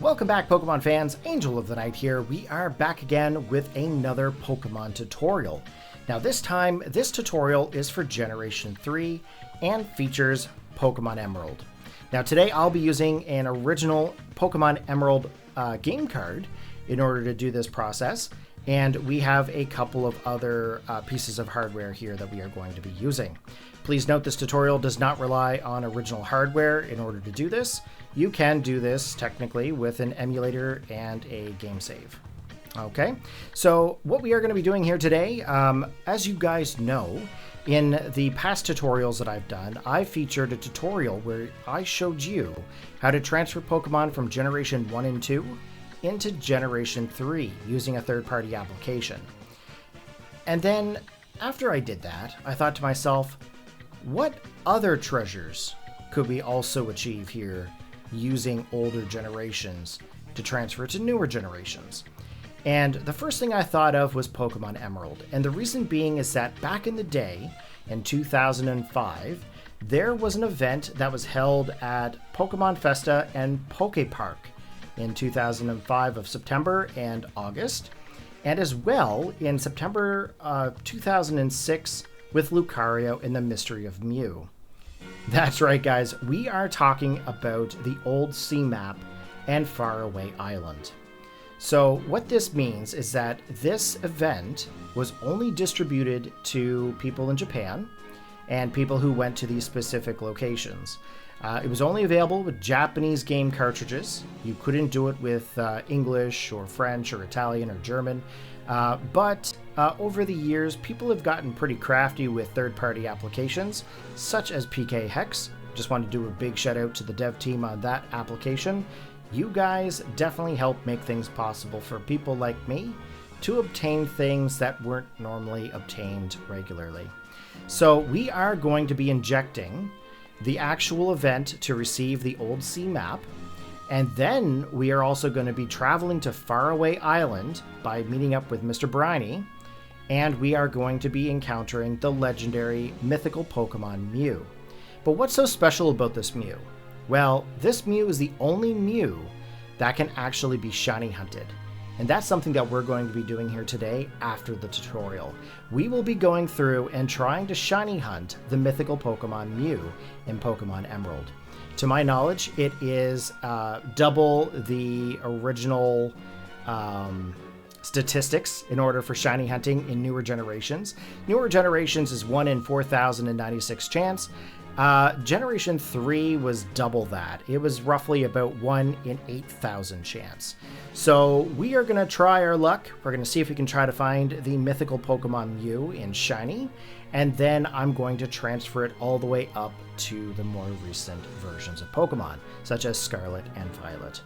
Welcome back, Pokemon fans. Angel of the Night here. We are back again with another Pokemon tutorial. Now this time, this tutorial is for Generation 3 and features Pokemon Emerald. Now today I'll be using an original Pokemon Emerald game card in order to do this process, and we have a couple of other pieces of hardware here that we are going to be using. Please note this tutorial does not rely on original hardware in order to do this. You can do this technically with an emulator and a game save. Okay, so what we are going to be doing here today, as you guys know, in the past tutorials that I've done, I featured a tutorial where I showed you how to transfer Pokemon from Generation 1 and 2 into Generation 3 using a third-party application. And then after I did that, I thought to myself, what other treasures could we also achieve here using older generations to transfer to newer generations? And the first thing I thought of was Pokemon Emerald. And the reason being is that back in the day, in 2005, there was an event that was held at Pokemon Festa and Poke Park in 2005 of September and August, and as well in September 2006 with Lucario in the Mystery of Mew. That's right, guys, we are talking about the old sea map and Faraway Island. So what this means is that this event was only distributed to people in Japan and people who went to these specific locations. It was only available with Japanese game cartridges. You couldn't do it with English or French or Italian or German. But over the years, people have gotten pretty crafty with third-party applications, such as PK Hex. Just want to do a big shout out to the dev team on that application. You guys definitely help make things possible for people like me to obtain things that weren't normally obtained regularly. So we are going to be injecting the actual event to receive the old sea map, and then we are also going to be traveling to Faraway Island by meeting up with Mr. Briny, and we are going to be encountering the legendary mythical Pokemon Mew. But what's so special about this Mew? Well, this Mew is the only Mew that can actually be shiny hunted. And that's something that we're going to be doing here today after the tutorial. We will be going through and trying to shiny hunt the mythical Pokemon Mew in Pokemon Emerald. To my knowledge, it is double the original statistics in order for shiny hunting in newer generations. Newer generations is 1 in 4,096 chance. Generation 3 was double that. It was roughly about 1 in 8,000 chance. So we are going to try our luck. We're going to see if we can try to find the mythical Pokemon Mew in shiny, and then I'm going to transfer it all the way up to the more recent versions of Pokemon, such as Scarlet and Violet.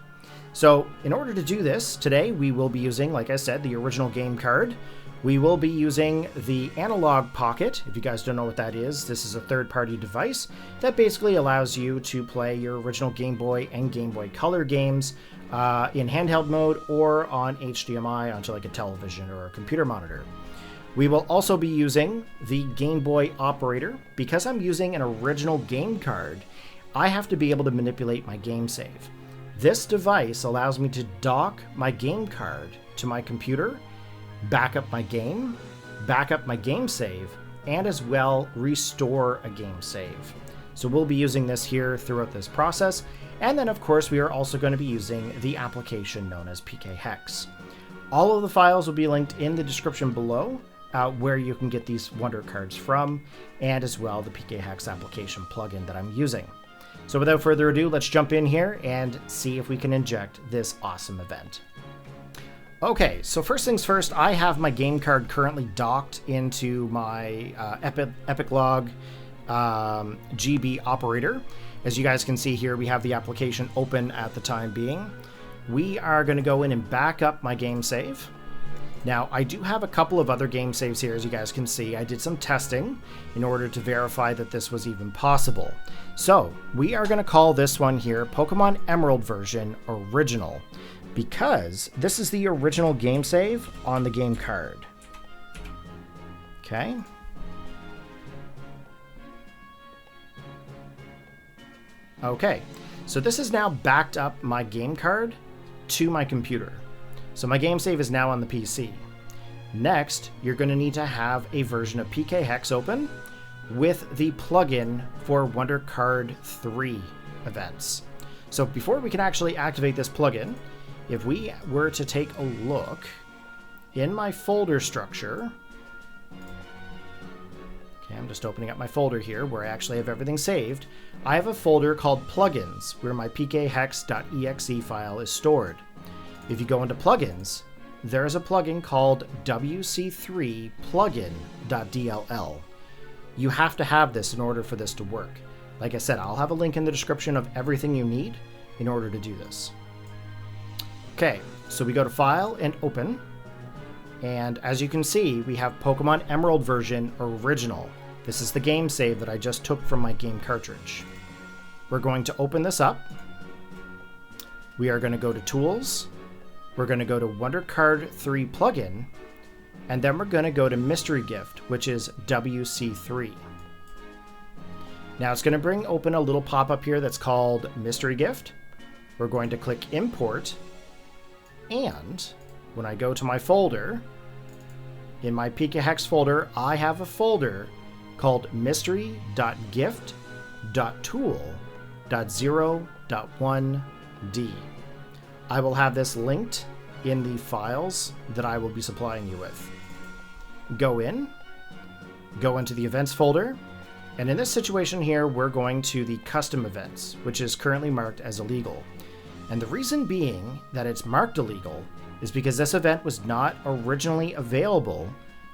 So in order to do this, today we will be using, like I said, the original game card. We will be using the Analogue Pocket. If you guys don't know what that is, this is a third-party device that basically allows you to play your original Game Boy and Game Boy Color games in handheld mode or on HDMI onto like a television or a computer monitor. We will also be using the Game Boy Operator. Because I'm using an original game card, I have to be able to manipulate my game save. This device allows me to dock my game card to my computer, back up my game save, and as well restore a game save. So we'll be using this here throughout this process. And then of course we are also going to be using the application known as PK Hex. All of the files will be linked in the description below, where you can get these wonder cards from, and as well the PK Hex application plugin that I'm using. So without further ado, let's jump in here and see if we can inject this awesome event. Okay, so first things first, I have my game card currently docked into my Epilogue GB Operator. As you guys can see here, we have the application open at the time being. We are going to go in and back up my game save. Now, I do have a couple of other game saves here, as you guys can see. I did some testing in order to verify that this was even possible. So, we are going to call this one here Pokemon Emerald version Original, because this is the original game save on the game card. Okay. Okay, so this has now backed up my game card to my computer. So my game save is now on the PC. Next, you're going to need to have a version of PK Hex open with the plugin for Wonder Card 3 events. So before we can actually activate this plugin, if we were to take a look in my folder structure, okay, I'm just opening up my folder here where I actually have everything saved. I have a folder called Plugins where my pkhex.exe file is stored. If you go into Plugins, there is a plugin called WC3 plugin.dll. You have to have this in order for this to work. Like I said, I'll have a link in the description of everything you need in order to do this. Okay, so we go to File and Open. And as you can see, we have Pokemon Emerald version original. This is the game save that I just took from my game cartridge. We're going to open this up. We are going to go to Tools. We're going to go to Wonder Card 3 plugin. And then we're going to go to Mystery Gift, which is WC3. Now it's going to bring open a little pop-up here that's called Mystery Gift. We're going to click Import. And when I go to my folder, in my PKHex folder, I have a folder called mystery.gift.tool.0.1d. I will have this linked in the files that I will be supplying you with. Go into the events folder, and in this situation here, we're going to the custom events, which is currently marked as illegal. And the reason being that it's marked illegal is because this event was not originally available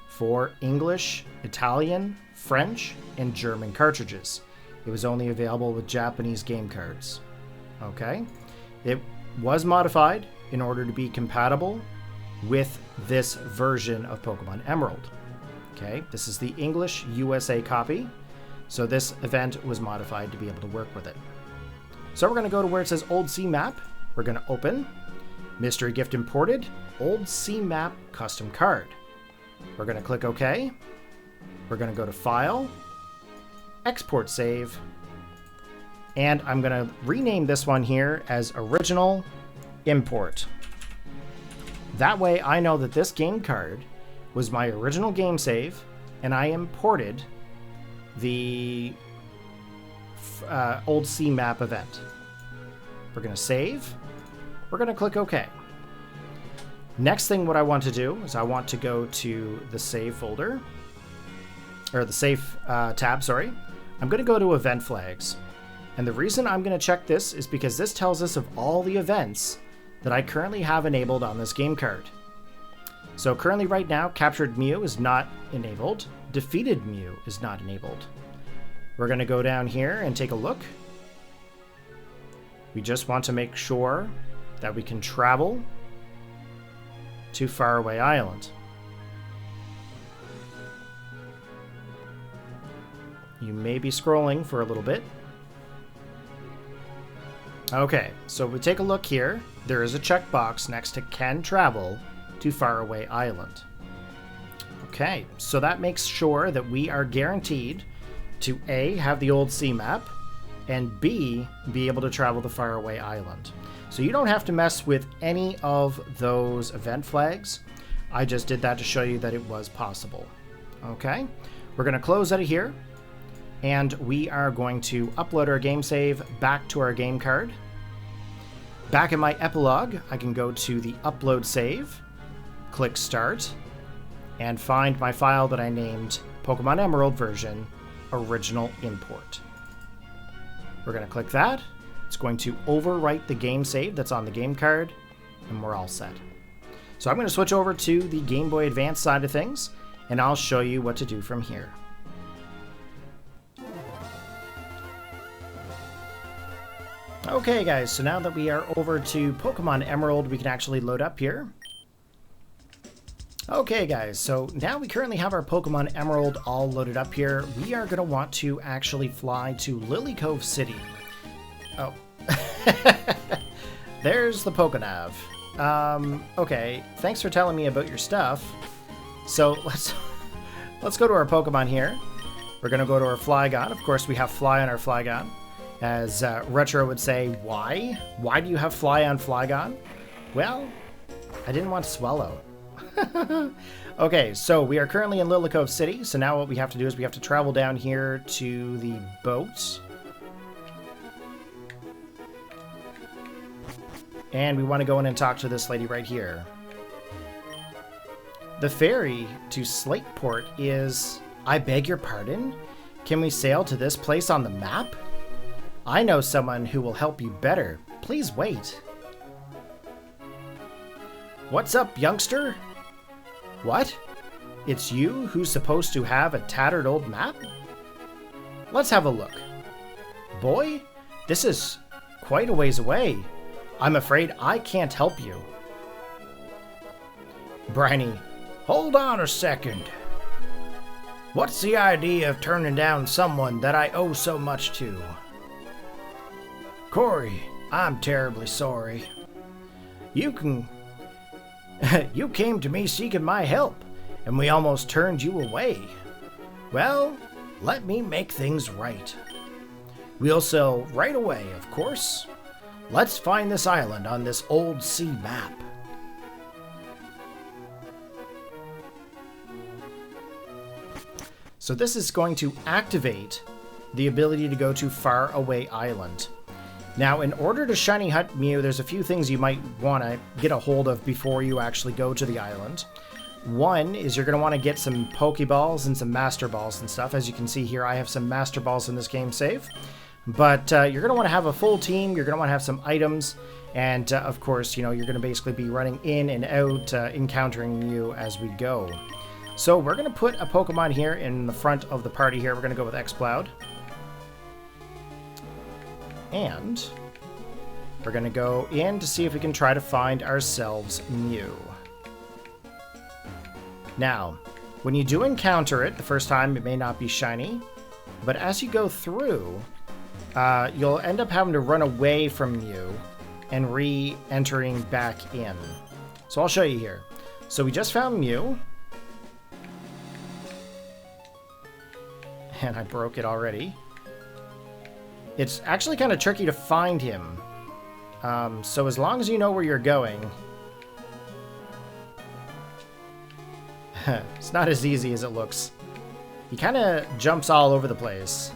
for English, Italian, French, and German cartridges. It was only available with Japanese game cards. Okay? It was modified in order to be compatible with this version of Pokemon Emerald. Okay? This is the English USA copy, so this event was modified to be able to work with it. So we're going to go to where it says Old C Map. We're going to open Mystery Gift Imported, Old C Map Custom Card. We're going to click OK. We're going to go to File, Export Save, and I'm going to rename this one here as Original Import. That way I know that this game card was my original game save, and I imported the Old C Map event. We're going to save. We're going to click OK. Next thing what I want to do is I want to go to the save folder, or the save tab, sorry. I'm going to go to event flags. And the reason I'm going to check this is because this tells us of all the events that I currently have enabled on this game card. So currently right now, Captured Mew is not enabled. Defeated Mew is not enabled. We're going to go down here and take a look. We just want to make sure that we can travel to Faraway Island. You may be scrolling for a little bit. Okay, so if we take a look here, there is a checkbox next to Can Travel to Faraway Island. Okay, so that makes sure that we are guaranteed to A, have the Old C Map, and B, be able to travel to Faraway Island. So you don't have to mess with any of those event flags. I just did that to show you that it was possible. Okay, we're going to close out of here, and we are going to upload our game save back to our game card. Back in my Epilogue, I can go to the Upload Save, click Start, and find my file that I named Pokemon Emerald version Original Import. We're going to click that. It's going to overwrite the game save that's on the game card, and we're all set. So I'm going to switch over to the Game Boy Advance side of things, and I'll show you what to do from here. Okay guys, so now that we are over to Pokemon Emerald, we can actually load up here. Okay guys, so now we currently have our Pokemon Emerald all loaded up here. We are going to want to actually fly to Lily Cove City. Oh, there's the Pokenav. Okay, thanks for telling me about your stuff. So let's go to our Pokemon here. We're going to go to our Flygon. Of course, we have Fly on our Flygon. As Retro would say, why? Why do you have Fly on Flygon? Well, I didn't want to swallow. Okay, so we are currently in Lily Cove City, so now what we have to do is we have to travel down here to the boat. And we want to go in and talk to this lady right here. The ferry to Slateport is... I beg your pardon? Can we sail to this place on the map? I know someone who will help you better. Please wait. What's up, youngster? What? It's you who's supposed to have a tattered old map? Let's have a look. Boy, this is quite a ways away. I'm afraid I can't help you. Briny, hold on a second. What's the idea of turning down someone that I owe so much to? Corey, I'm terribly sorry. You came to me seeking my help, and we almost turned you away. Well, let me make things right. We'll sail right away, of course. Let's find this island on this old sea map. So this is going to activate the ability to go to Faraway Island. Now, in order to Shiny Hunt Mew, there's a few things you might want to get a hold of before you actually go to the island. One is you're going to want to get some Pokeballs and some Master Balls and stuff. As you can see here, I have some Master Balls in this game save. But you're going to want to have a full team, you're going to want to have some items, and of course, you know, you're going to basically be running in and out, encountering Mew as we go. So we're going to put a Pokemon here in the front of the party here. We're going to go with Exploud. And we're going to go in to see if we can try to find ourselves Mew. Now, when you do encounter it, the first time it may not be shiny, but as you go through, you'll end up having to run away from Mew and re-entering back in. So I'll show you here. So we just found Mew. And I broke it already. It's actually kind of tricky to find him. So as long as you know where you're going, it's not as easy as it looks. He kind of jumps all over the place.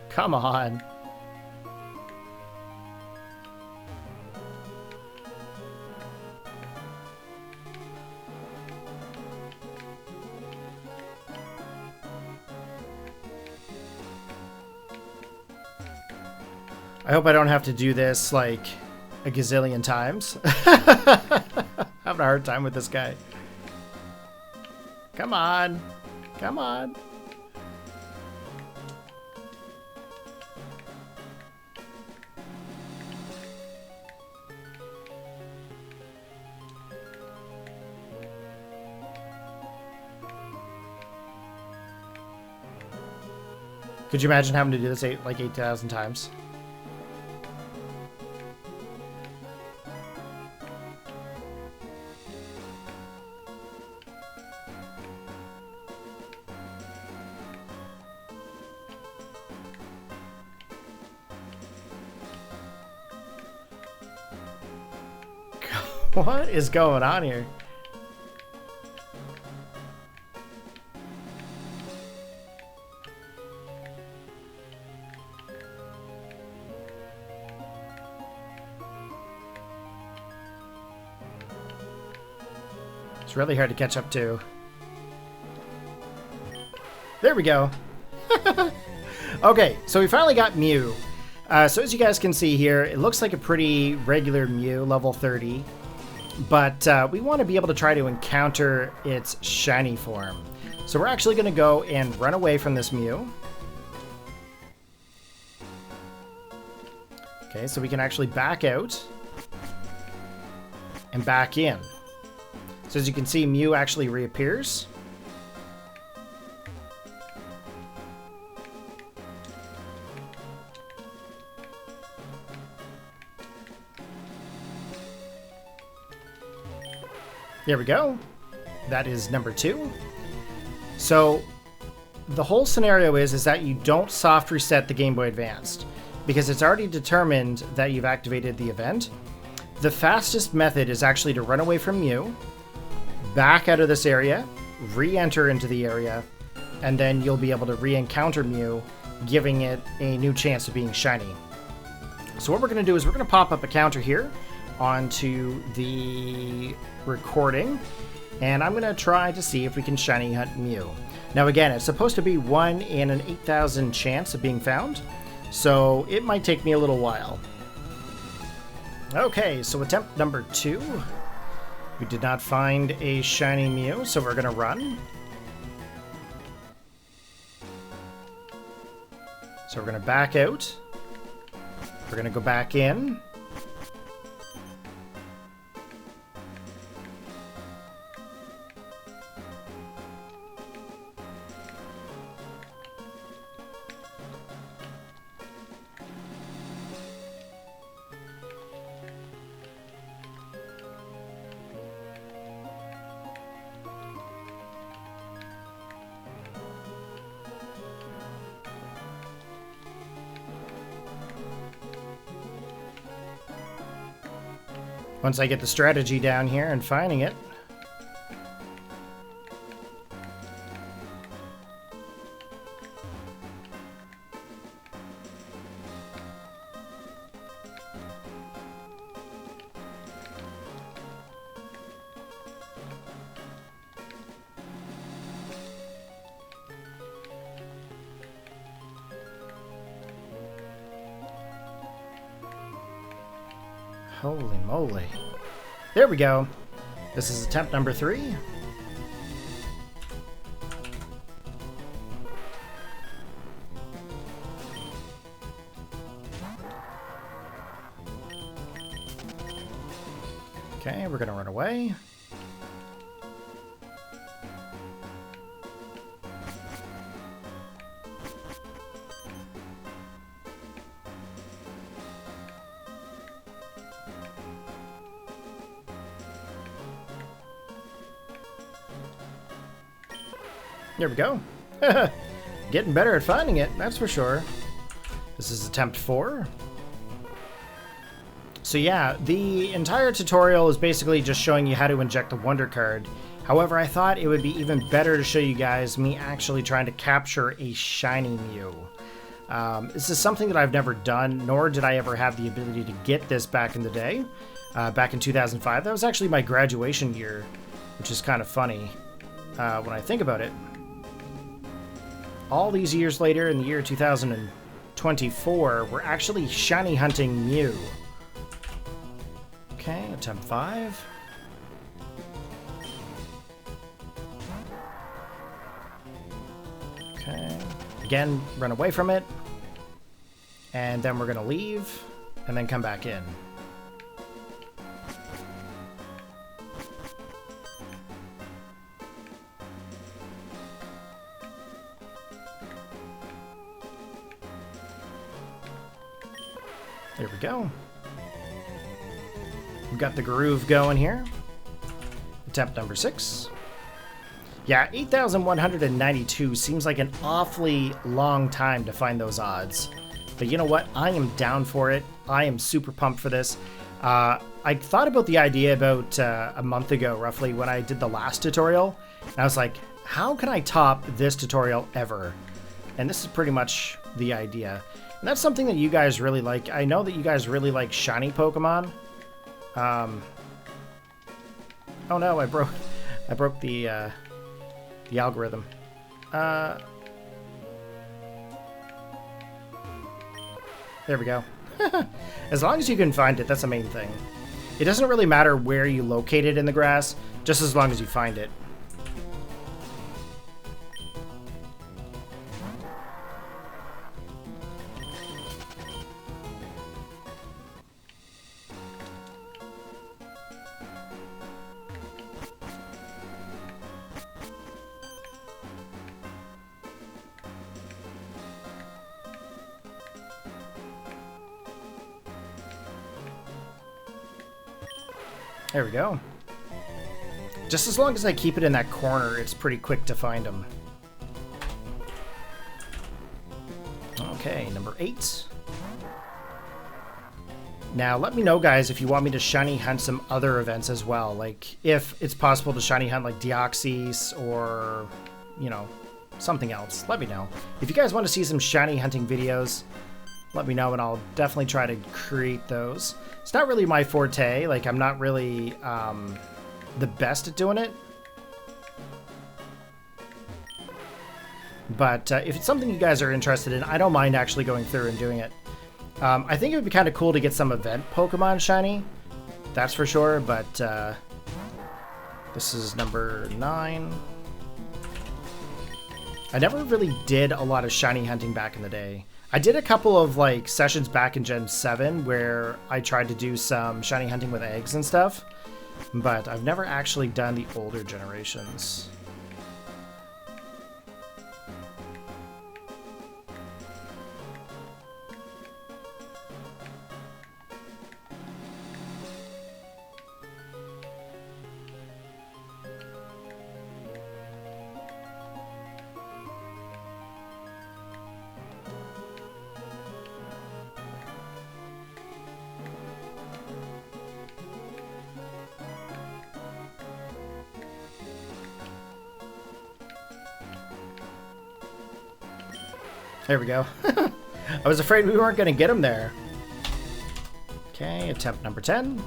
Come on. I hope I don't have to do this like a gazillion times. Having a hard time with this guy. Come on. Come on. Could you imagine having to do this like 8,000 times? What is going on here? It's really hard to catch up to. There we go. Okay, so we finally got Mew. So as you guys can see here, it looks like a pretty regular Mew, level 30. But we want to be able to try to encounter its shiny form. So we're actually going to go and run away from this Mew. Okay, so we can actually back out and back in. So as you can see, Mew actually reappears. There we go. That is number 2. So the whole scenario is that you don't soft reset the Game Boy Advanced because it's already determined that you've activated the event. The fastest method is actually to run away from Mew, back out of this area, re-enter into the area, and then you'll be able to re-encounter Mew, giving it a new chance of being shiny. So what we're going to do is we're going to pop up a counter here onto the recording, and I'm going to try to see if we can Shiny Hunt Mew. Now again, it's supposed to be 1 in an 8,000 chance of being found, so it might take me a little while. Okay, so attempt number 2. We did not find a shiny Mew, so we're going to run. So we're going to back out. We're going to go back in. Once I get the strategy down here and finding it. Holy moly. There we go. This is attempt number 3. Okay, we're going to run away. There we go. Getting better at finding it, that's for sure. This is attempt 4. So yeah, the entire tutorial is basically just showing you how to inject the Wonder Card. However, I thought it would be even better to show you guys me actually trying to capture a shiny Mew. This is something that I've never done, nor did I ever have the ability to get this back in the day. Back in 2005, that was actually my graduation year, which is kind of funny when I think about it. All these years later, in the year 2024, we're actually shiny hunting Mew. Okay, attempt 5. Okay, again, run away from it. And then we're going to leave, and then come back in. There we go. We've got the groove going here. Attempt number 6. Yeah, 8,192 seems like an awfully long time to find those odds. But you know what? I am down for it. I am super pumped for this. I thought about the idea about a month ago, roughly, when I did the last tutorial. And I was like, how can I top this tutorial ever? And this is pretty much the idea. And that's something that you guys really like. I know that you guys really like shiny Pokemon. Oh no, I broke the algorithm. There we go. As long as you can find it, that's the main thing. It doesn't really matter where you locate it in the grass, just as long as you find it. There we go. Just as long as I keep it in that corner, it's pretty quick to find them. Okay, number 8. Now, let me know, guys, if you want me to shiny hunt some other events as well. Like, if it's possible to shiny hunt, like, Deoxys or, you know, something else. Let me know. If you guys want to see some shiny hunting videos, let me know, and I'll definitely try to create those. It's not really my forte. Like, I'm not really the best at doing it. But if it's something you guys are interested in, I don't mind actually going through and doing it. I think it would be kind of cool to get some event Pokemon shiny. That's for sure, but this is number 9. I never really did a lot of shiny hunting back in the day. I did a couple of like sessions back in Gen 7 where I tried to do some shiny hunting with eggs and stuff, but I've never actually done the older generations. There we go. I was afraid we weren't going to get him there. Okay, attempt number 10.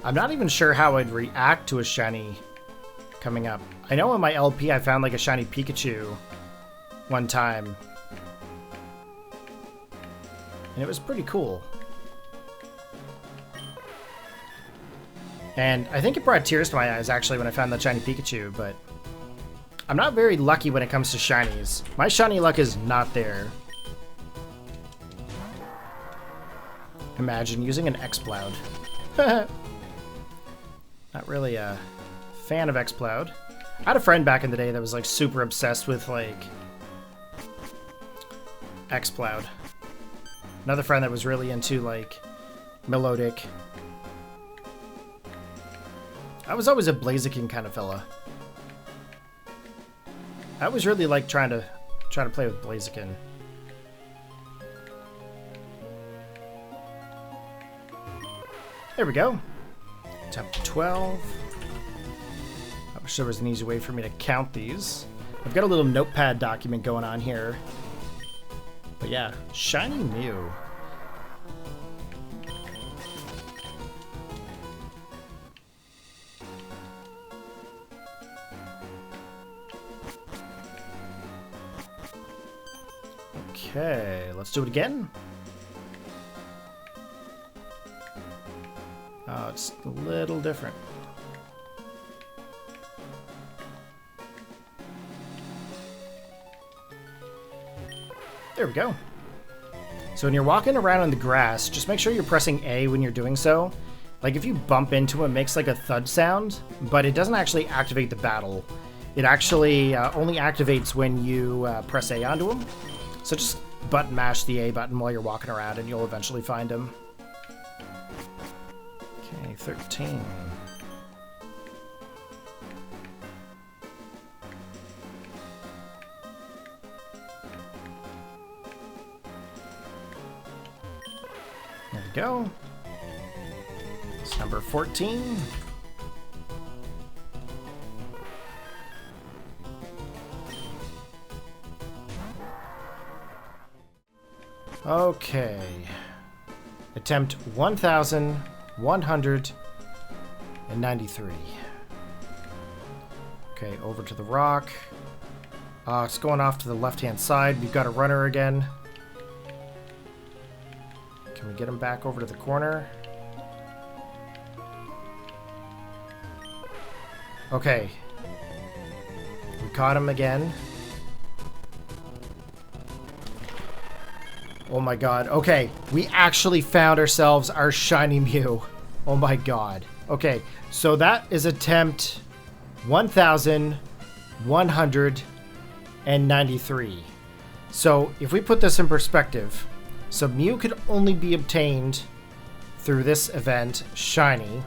I'm not even sure how I'd react to a shiny coming up. I know in my LP I found like a shiny Pikachu one time. And it was pretty cool. And I think it brought tears to my eyes actually when I found that shiny Pikachu, but I'm not very lucky when it comes to shinies. My shiny luck is not there. Imagine using an Exploud. Not really a fan of Exploud. I had a friend back in the day that was like super obsessed with like Exploud. Another friend that was really into like Melodic. I was always a Blaziken kind of fella. I was really like trying to play with Blaziken. There we go. Attempt 12. I wish there was an easy way for me to count these. I've got a little notepad document going on here. But yeah, Shiny Mew. Okay, let's do it again. Oh, it's a little different. There we go. So when you're walking around in the grass, just make sure you're pressing A when you're doing so. Like if you bump into it, it makes like a thud sound, but it doesn't actually activate the battle. It actually only activates when you press A onto him. So just button mash the A button while you're walking around and you'll eventually find him. Okay, 13. There we go. It's number 14. Okay. Attempt 1193. Okay, over to the rock. It's going off to the left-hand side. We've got a runner again. Can we get him back over to the corner? Okay. We caught him again. Oh my god. Okay, we actually found ourselves our Shiny Mew. Oh my god. Okay, so that is attempt 1000 193. So if we put this in perspective, so Mew could only be obtained through this event, Shiny.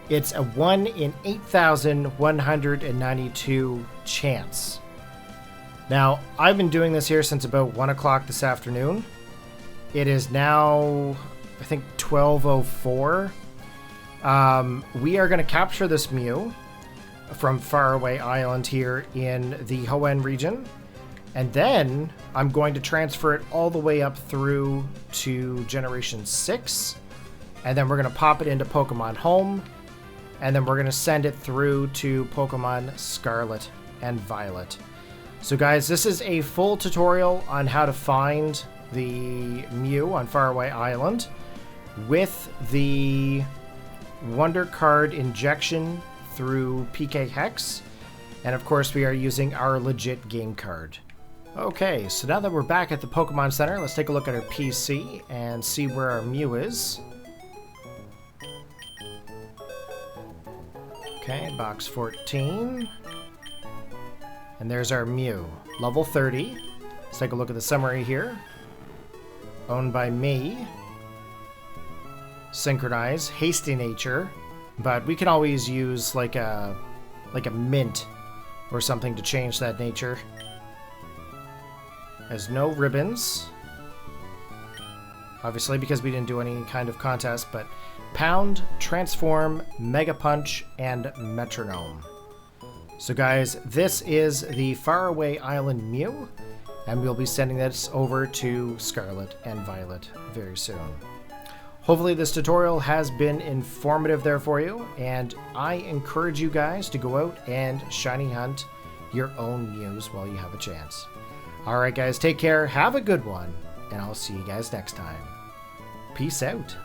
It's a 1 in 8,192 chance. Now, I've been doing this here since about 1 o'clock this afternoon. It is now, I think, 12:04. We are going to capture this Mew from Faraway Island here in the Hoenn region. And then I'm going to transfer it all the way up through to Generation 6. And then we're going to pop it into Pokemon Home. And then we're going to send it through to Pokemon Scarlet and Violet. So guys, this is a full tutorial on how to find the Mew on Faraway Island with the Wonder Card injection through PK Hex. And of course, we are using our legit game card. Okay, so now that we're back at the Pokemon Center, let's take a look at our PC and see where our Mew is. Okay, box 14. And there's our Mew, level 30. Let's take a look at the summary here. Owned by me. Synchronize, hasty nature, but we can always use like a mint or something to change that nature. Has no ribbons, obviously because we didn't do any kind of contest, but Pound, Transform, Mega Punch, and Metronome. So guys, this is the Faraway Island Mew, and we'll be sending this over to Scarlet and Violet very soon. Hopefully this tutorial has been informative there for you, and I encourage you guys to go out and shiny hunt your own Mews while you have a chance. Alright guys, take care, have a good one, and I'll see you guys next time. Peace out.